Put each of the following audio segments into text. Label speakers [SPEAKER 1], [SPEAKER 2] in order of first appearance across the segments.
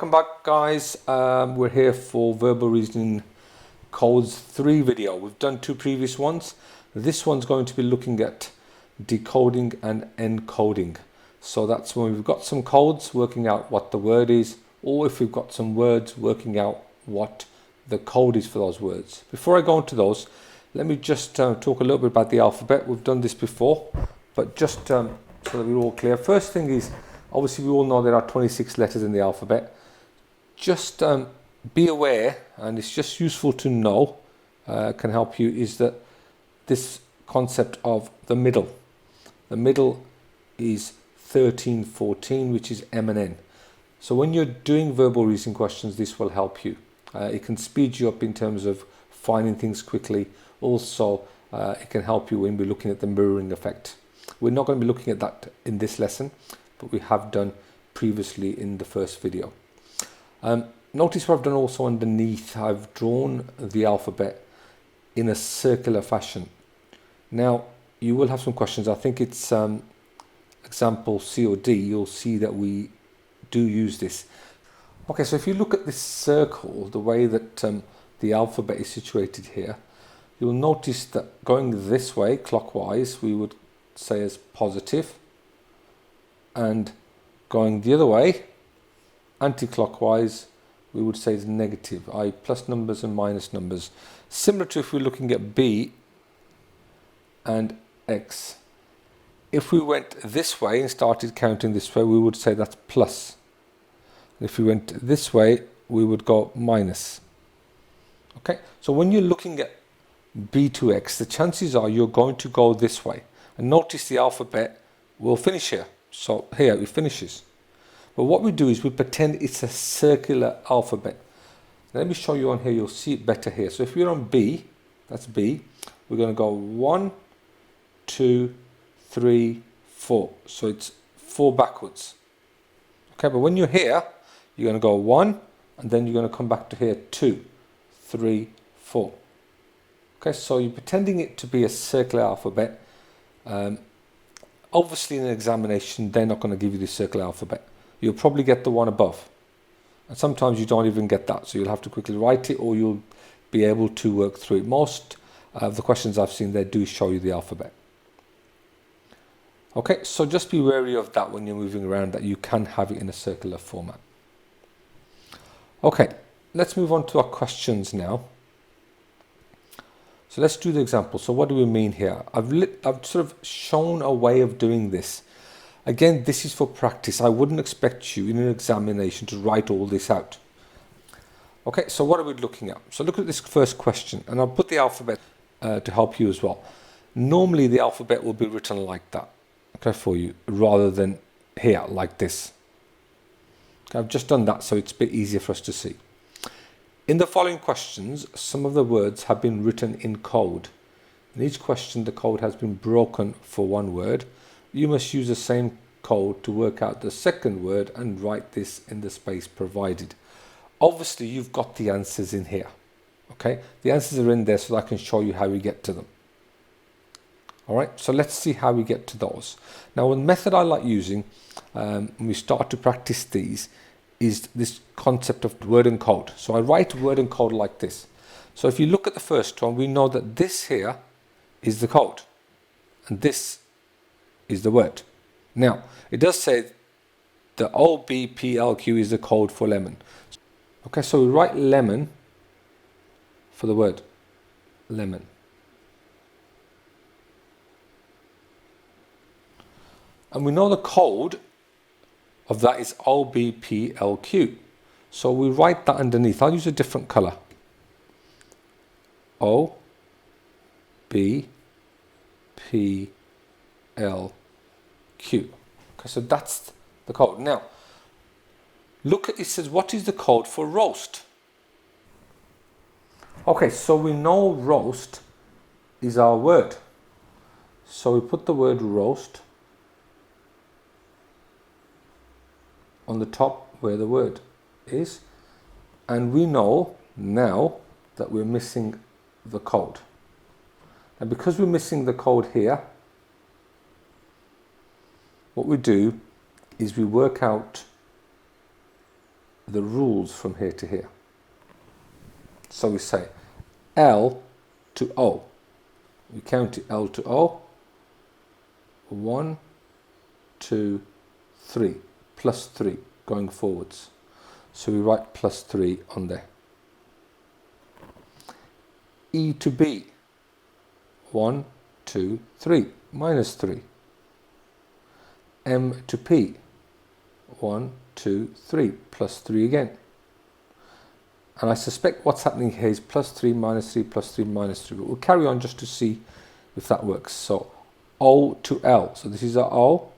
[SPEAKER 1] welcome back guys. We're here for Verbal Reasoning Codes 3 video. We've done 2 previous ones. This one's going to be looking at decoding and encoding. So that's when we've got some codes working out what the word is, or if we've got some words working out what the code is for those words. Before I go into those, let me just talk a little bit about the alphabet. We've done this before, but just so that we're all clear. First thing is, obviously we all know there are 26 letters in the alphabet. Just be aware, and it's just useful to know, can help you, is that this concept of the middle. The middle is 13, 14, which is M and N. So when you're doing verbal reasoning questions, this will help you. It can speed you up in terms of finding things quickly. Also, it can help you when we're looking at the mirroring effect. We're not going to be looking at that in this lesson, but we have done previously in the first video. Notice what I've done also underneath. I've drawn the alphabet in a circular fashion. Now, you will have some questions. I think it's example C or D. You'll see that we do use this. Okay, so if you look at this circle, the way that the alphabet is situated here, you'll notice that going this way, clockwise, we would say as positive, and going the other way, anti-clockwise, we would say is negative, i.e. plus numbers and minus numbers. Similar to if we're looking at B and X. If we went this way and started counting this way, we would say that's plus. And if we went this way, we would go minus. Okay, so when you're looking at B to X, the chances are you're going to go this way. And notice the alphabet will finish here. So here it finishes. But what we do is we pretend it's a circular alphabet. Let me show you on here, you'll see it better here. So if we're on B, that's B, we're going to go 1, 2, 3, 4. So it's 4 backwards. Okay, but when you're here, you're going to go 1, and then you're going to come back to here 2, 3, 4. Okay, so you're pretending it to be a circular alphabet. Obviously in an examination, they're not going to give you the circular alphabet. You'll probably get the one above. And sometimes you don't even get that. So you'll have to quickly write it, or you'll be able to work through it. Most of the questions I've seen, they do show you the alphabet. Okay, so just be wary of that when you're moving around, that you can have it in a circular format. Okay, let's move on to our questions now. So let's do the example. So what do we mean here? I've sort of shown a way of doing this. Again, this is for practice. I wouldn't expect you in an examination to write all this out. Okay, so what are we looking at? So look at this first question, and I'll put the alphabet to help you as well. Normally the alphabet will be written like that, okay, for you, rather than here like this. Okay, I've just done that so it's a bit easier for us to see. In the following questions, some of the words have been written in code. In each question, the code has been broken for one word. You must use the same code to work out the second word and write this in the space provided. Obviously, you've got the answers in here. Okay, the answers are in there so that I can show you how we get to them. All right, so let's see how we get to those. Now, one method I like using when we start to practice these is this concept of word and code. So I write word and code like this. So if you look at the first one, we know that this here is the code, and this is the word. Now, it does say the OBPLQ is the code for lemon. Okay, so we write lemon for the word lemon. And we know the code of that is OBPLQ. So we write that underneath. I'll use a different color. OBPLQ. Okay, so that's the code. Now, look at it, says, what is the code for roast? Okay, so we know roast is our word. So we put the word roast on the top where the word is, and we know now that we're missing the code. And because we're missing the code here, what we do is we work out the rules from here to here. So we say L to O. We count it L to O. 1, 2, 3. Plus 3 going forwards. So we write plus 3 on there. E to B. 1, 2, 3. Minus 3. M to P. 1, 2, 3. Plus 3 again. And I suspect what's happening here is plus 3, minus 3, plus 3, minus 3. But we'll carry on just to see if that works. So O to L. So this is our O.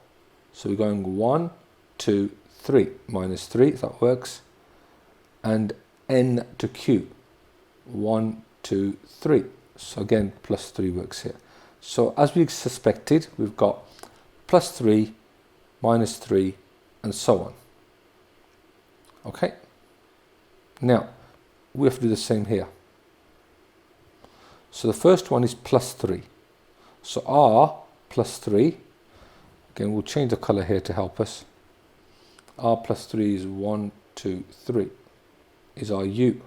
[SPEAKER 1] So we're going 1, 2, 3. Minus 3, if that works. And N to Q. 1, 2, 3. So again, plus 3 works here. So as we suspected, we've got plus 3, minus 3, and so on. Okay? Now, we have to do the same here. So the first one is plus 3. So R plus 3, again we'll change the color here to help us. R plus 3 is 1, 2, 3, is our U.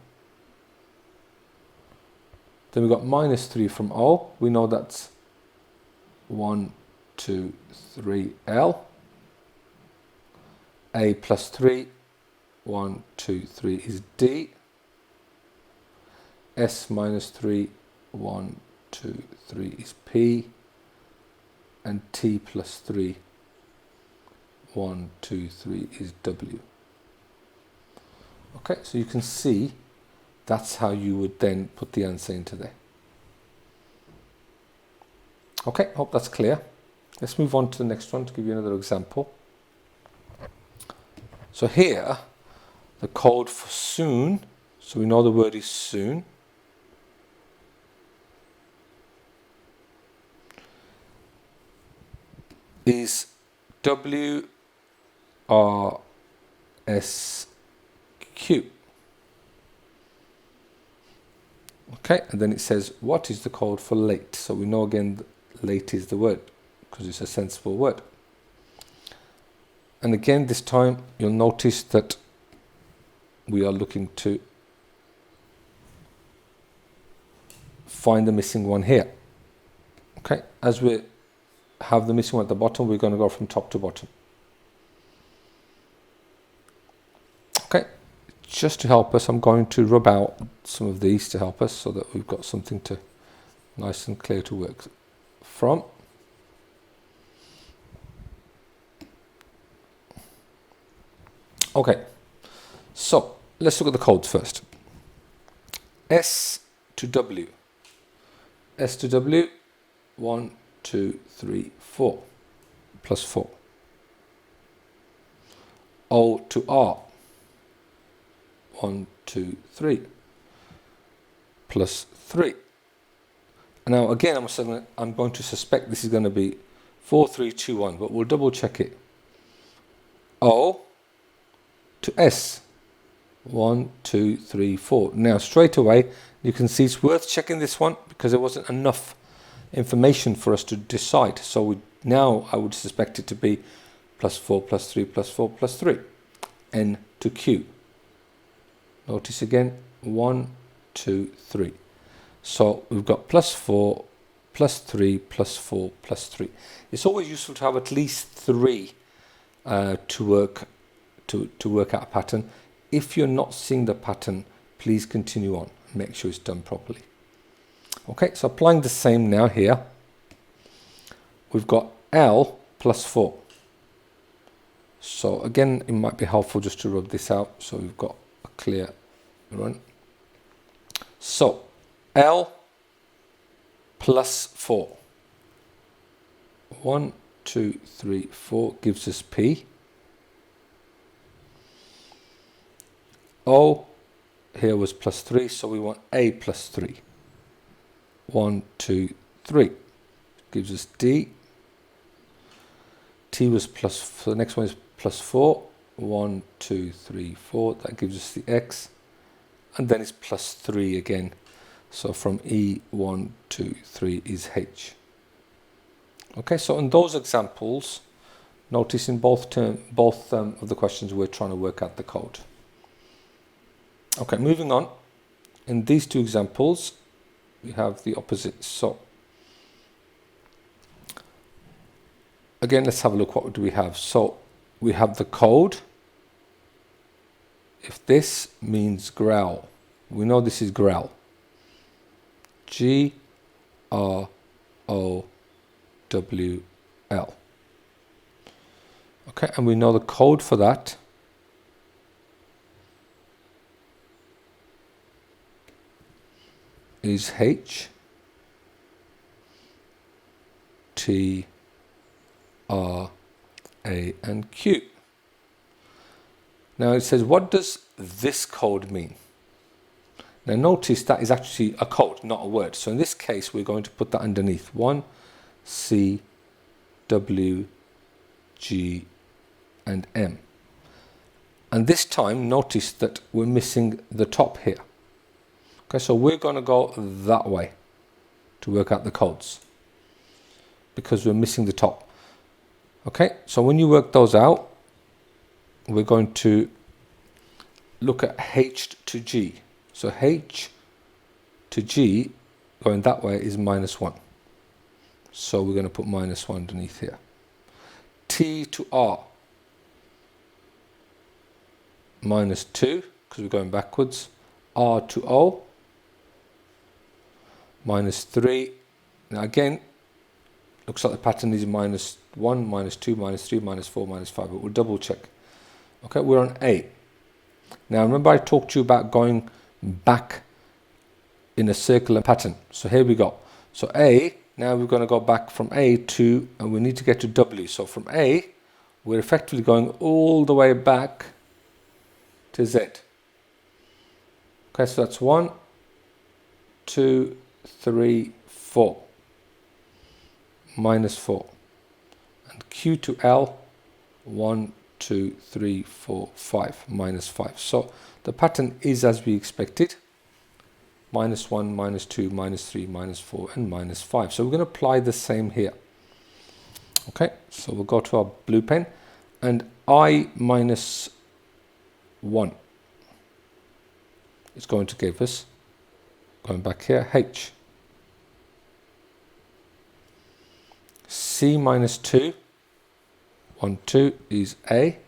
[SPEAKER 1] Then we've got minus 3 from O. We know that's 1, 2, 3, L. A plus 3, 1, 2, 3 is D. S minus 3, 1, 2, 3 is P. And T plus 3, 1, 2, 3 is W. Okay, so you can see that's how you would then put the answer into there. Okay, hope that's clear. Let's move on to the next one to give you another example. So here, the code for soon, so we know the word is soon. Is W R S Q. Okay, and then it says, what is the code for late? So we know again late is the word because it's a sensible word. And again, this time you'll notice that we are looking to find the missing one here. Okay, as we have the missing one at the bottom, we're going to go from top to bottom. Okay, just to help us, I'm going to rub out some of these to help us so that we've got something to nice and clear to work from. Okay, so let's look at the codes first. S to W. S to W, 1, 2, 3, 4, plus 4. O to R, 1, 2, 3, plus 3. Now again, I'm going to suspect this is going to be 4, 3, 2, 1, but we'll double check it. O to S, 1, 2, 3, 4. Now straight away you can see it's worth checking this one because there wasn't enough information for us to decide. So now I would suspect it to be plus 4, plus 3, plus 4, plus 3. N to Q. Notice again, 1, 2, 3. So we've got plus 4, plus 3, plus 4, plus 3. It's always useful to have at least 3 to work out a pattern. If you're not seeing the pattern, please continue on and make sure it's done properly. Okay, so applying the same now here, we've got L plus 4. So again, it might be helpful just to rub this out so we've got a clear run. So L plus 4. 1, 2, 3, 4 gives us P. O here was plus 3, so we want A plus 3. 1, 2, 3 gives us D. T was plus, so the next one is plus 4. 1, 2, 3, 4, that gives us the X. And then it's plus 3 again. So from E, 1, 2, 3 is H. Okay, so in those examples, notice in both of the questions we're trying to work out the code. Okay, moving on. In these two examples, we have the opposite. So again, let's have a look. What do we have? So we have the code. If this means growl, we know this is growl. G-R-O-W-L. Okay, and we know the code for that is H T R A and Q. Now it says, what does this code mean? Now notice that is actually a code, not a word. So in this case, we're going to put that underneath 1 C W G and M. And this time, notice that we're missing the top here. Okay, so we're going to go that way to work out the codes because we're missing the top. Okay, so when you work those out, we're going to look at H to G. So H to G going that way is -1. So we're going to put -1 underneath here. T to R, -2 because we're going backwards. R to O, -3. Now again, looks like the pattern is -1, -2, -3, -4, -5, but we'll double check. Okay, we're on A. Now remember I talked to you about going back in a circular pattern. So here we go. So A, now we're going to go back from A to, and we need to get to W. So from A, we're effectively going all the way back to Z. Okay, so that's 1, 2, 3, 4. -4. And Q to L, 1, 2, 3, 4, 5, -5. So the pattern is as we expected. -1, -2, -3, -4, and -5. So we're going to apply the same here. Okay, so we'll go to our blue pen, and I -1 is going to give us, going back here, H. C -2, 1, 2 is A.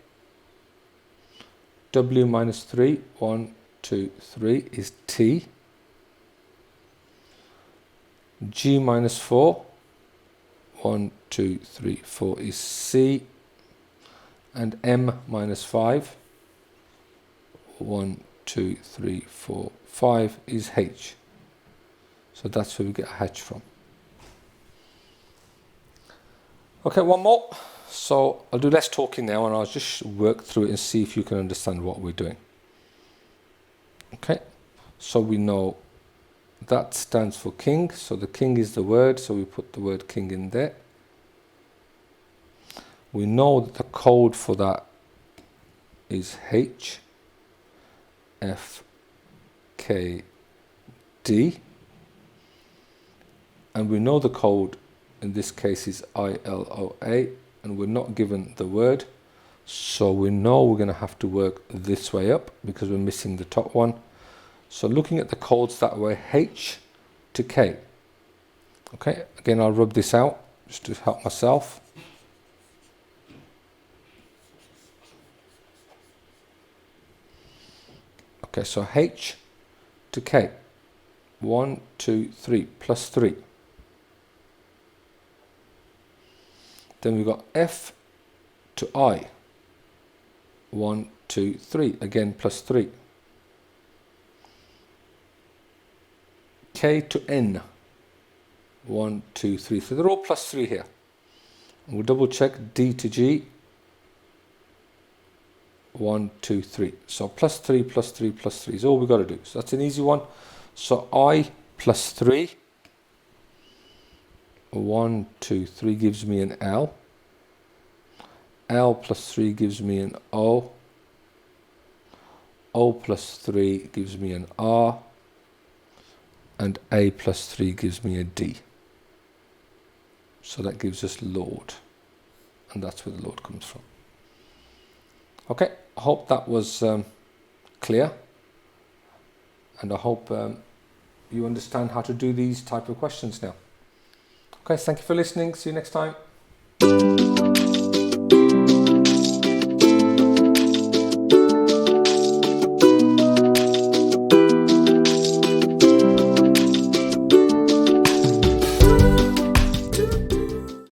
[SPEAKER 1] W -3, 1, 2, 3 is T. G -4, 1, 2, 3, 4 is C. And M -5, 1, 2, 3, 4, 5 is H. So that's where we get H from. Okay, one more. So I'll do less talking now and I'll just work through it and see if you can understand what we're doing. Okay, so we know that stands for king. So the king is the word, so we put the word king in there. We know that the code for that is H, F, K, D. And we know the code in this case is ILOA, and we're not given the word. So we know we're going to have to work this way up because we're missing the top one. So looking at the codes that way, H to K. Okay, again, I'll rub this out just to help myself. Okay, so H to K. 1, 2, 3, plus 3. Then we've got F to I. 1, 2, 3. Again, plus 3. K to N. 1, 2, 3. So they're all plus 3 here. And we'll double check D to G. 1, 2, 3. So plus 3, plus 3, plus 3 is all we've got to do. So that's an easy one. So I plus 3. 1, 2, 3 gives me an L. L plus 3 gives me an O. O plus 3 gives me an R. And A plus 3 gives me a D. So that gives us Lord. And that's where the Lord comes from. Okay, I hope that was clear. And I hope you understand how to do these type of questions now. Okay, thank you for listening. See you next time.